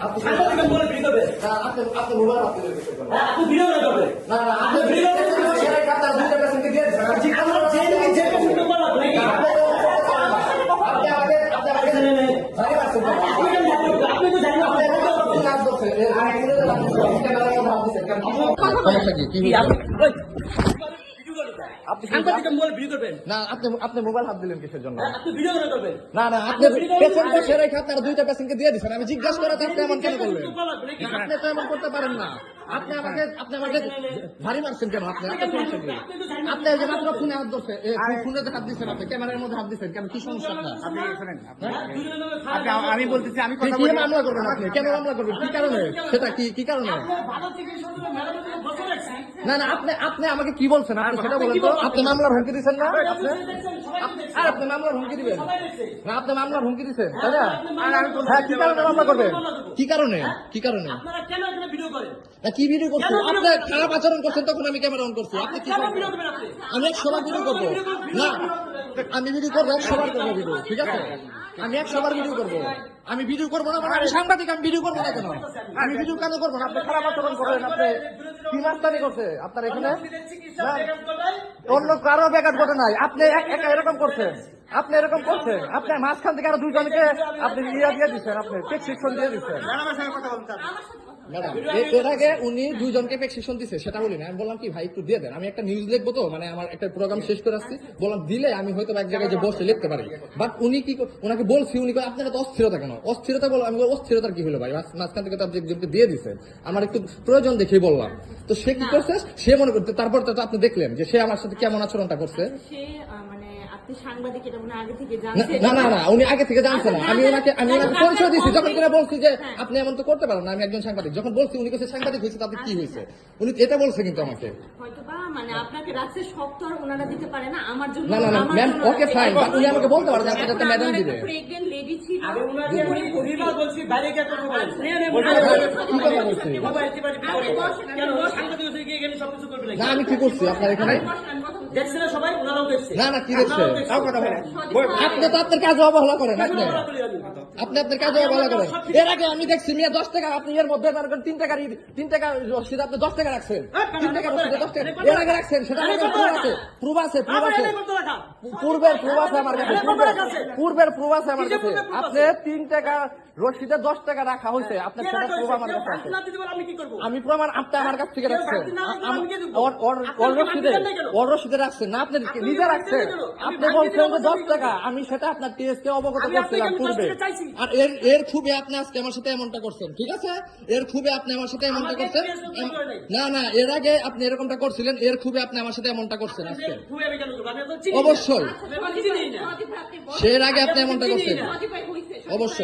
সাংবাদিক বলে ভিডিও করবে না আপনি মোবাইল হাত দিলেন কিসের জন্য? আপনি ভিডিও করবে না না আপনি ভিডিও শেয়ারের কাজ আর দুইটা পেশেন্টকে দিয়ে দিয়েছেন আমি ঠিক করলাম যে ভিডিও বলা আপনি আপনি আমাকে জানি পারছেন না আপনি তো জানেন আপনি কাজ করছেন আমি ক্যামেরাকে ভাব দিচ্ছেন কেন সমস্যা কি আপনি সাংবাদিক বলে ভিডিও করবেন না আপনি মোবাইল হাত দিলেন কিসের জন্য? আপনি ভিডিও করবেন না না আপনি পেশেন্টকে শেয়ারের কাজ আর দুইটা পেশেন্টকে দিয়ে দিয়েছেন আমি জিজ্ঞাসা করাতে আপনি এমন কেন করলেন? আপনি তো এমন করতে পারেন না আপনি আমাকে ভারী মারছেন কেন? আপনি আপনি যে মাত্র ফোনে হাত ধরছে ফোনে হাত দিচ্ছেন আপনি ক্যামেরার মধ্যে হাত দিচ্ছেন কেন? কি সমস্যা আপনার? আপনি শোনেন আমি বলতেছি আমি কথা কি মামলা করবেন আপনি? কেন মামলা করবেন? কি কারণে? সেটা কি কারণে? না না আপনি আমাকে কি বলছেন আপনি সেটা বলেন তো। আপনি মামলার হুমকি দিচ্ছেন না? আপনি মামলার হুমকি দিবেন না? আপনি মামলার হুমকি দিচ্ছেন তাই না? হ্যাঁ কি কারণে মামলা করবেন? কি কারণে? আপনারা কেন এখানে ভিডিও করেন? না কি ভিডিও করছেন? আপনি খারাপ আচরণ করছেন তখন আমি ক্যামেরা অন করছি। আপনি কি করবেন? ভিডিও করবেন আপনি আমি 100 বার ভিডিও করবো না আমি ভিডিও করবো 100 বার করবো ভিডিও ঠিক আছে আমি 100 বার ভিডিও করবো আমি ভিডিও করবো না মানে আমি সাংবাদিক আমি ভিডিও করবো না কেন আমি ভিডিও কেন করবো না আপনি খারাপ আচরণ করেন আপনি কি মাস্তানি করছে আপনার এখানে না অন্য কারো ব্যাঘাত ঘটে নাই আপনি একা এরকম করছেন আপনি এরকম করছেন আপনি মাঝখান থেকে আরো দুইজনকে আপনি দিয়ে দিচ্ছেন আপনি প্রেসক্রিপশন দিয়ে দিচ্ছেন ম্যাডামের সঙ্গে কথা বলতে ম্যাডাম এর আগে উনি দুইজনকে প্রেসক্রিপশন দিচ্ছে সেটা বলি না আমি বললাম কি ভাই একটু দিয়ে দেন আমি একটা নিউজ লিখবো তো মানে আমার একটা প্রোগ্রাম শেষ করে আসছি বললাম দিলে আমি হয়তো এক জায়গায় যে বসে লিখতে পারি বাট উনি কি ওনাকে বলছি উনি আপনারা তো অস্থিরতা কেন অস্থিরতা বলো আমি অস্থিরতার কি হলো ভাই মাঝখান থেকে তো আপনি একজনকে দিয়ে দিচ্ছেন আমার একটু প্রয়োজন দেখেই বললাম তো সে কি করছে সে মনে করতে তারপর তো আপনি দেখলেন যে সে আমার সাথে কেমন আচরণটা করছে সাংবাদিক এটা মনে আগে থেকে না উনি আগে থেকে জানছে না আমি ওনাকে পরিচয় দিচ্ছি যখন করে বলছি যে আপনি এমন তো করতে পারেন না আমি একজন সাংবাদিক যখন বলছি উনি কাছে সাংবাদিক হয়েছে তাতে কি হয়েছে উনি এটা বলছে কিন্তু আমাকে হয়তোবা মানে আপনাকে রাখছে শক্ত আর ওনারা দিতে পারে না আমার জন্য না ম্যাম ওকে ফাইন বাট উনি আমাকে বলতে পারেন যে এটা ম্যাডাম দিবে প্রেগন্যান্ট লেডি ছিল আমি উনাকে আমি পরিবার বলছি বাইরে গিয়ে কথা বলেন কি কথা বলছি কেন সাংবাদিক হচ্ছে কি এখানে সবকিছু করবে না আমি কি করছি আপনার এখানে দেখছে না সবাই ওনারাও দেখছে না কি দেখছে আপনি তো আপনার কাজে অবহেলা করেন আপনি আপনার কাজে অবহেলা করেন এর আগে আমি দেখছি মিয়া 10 টাকা আপনি এর মধ্যে মনে করেন 3 টাকা রসিদ আপনি 10 টাকা রাখছেন 3 টাকা রসিদ 10 টাকা এর আগে রাখছেন সেটা আমার কাছে প্রুফ আছে পূর্বের প্রুফ আছে আমার কাছে পূর্বের প্রুফ আছে আমার কাছে আপনি 3 টাকা রসিদে 10 টাকা রাখা হয়েছে আপনার সেটা প্রুফ আমার কাছে আছে আমি প্রমাণ আপনি আমার কাছ থেকে রাখছেন ওর রসিদে রাখছেন না আপনি নিজে রাখছেন আপনি বলছেন যে 10 টাকা আমি সেটা আপনার টিএসকে অবগত করছিলাম পূর্বে আর এর খুবই আপনি আজকে আমার সাথে এমনটা করছেন ঠিক আছে এর খুবই আপনি আমার সাথে এমনটা করছেন না এর আগে আপনি এরকমটা করছিলেন এর খুবই আপনি আমার সাথে এমনটা করছেন আজকে অবশ্যই সের আগে আপনি এমনটা করছেন অবশ্যই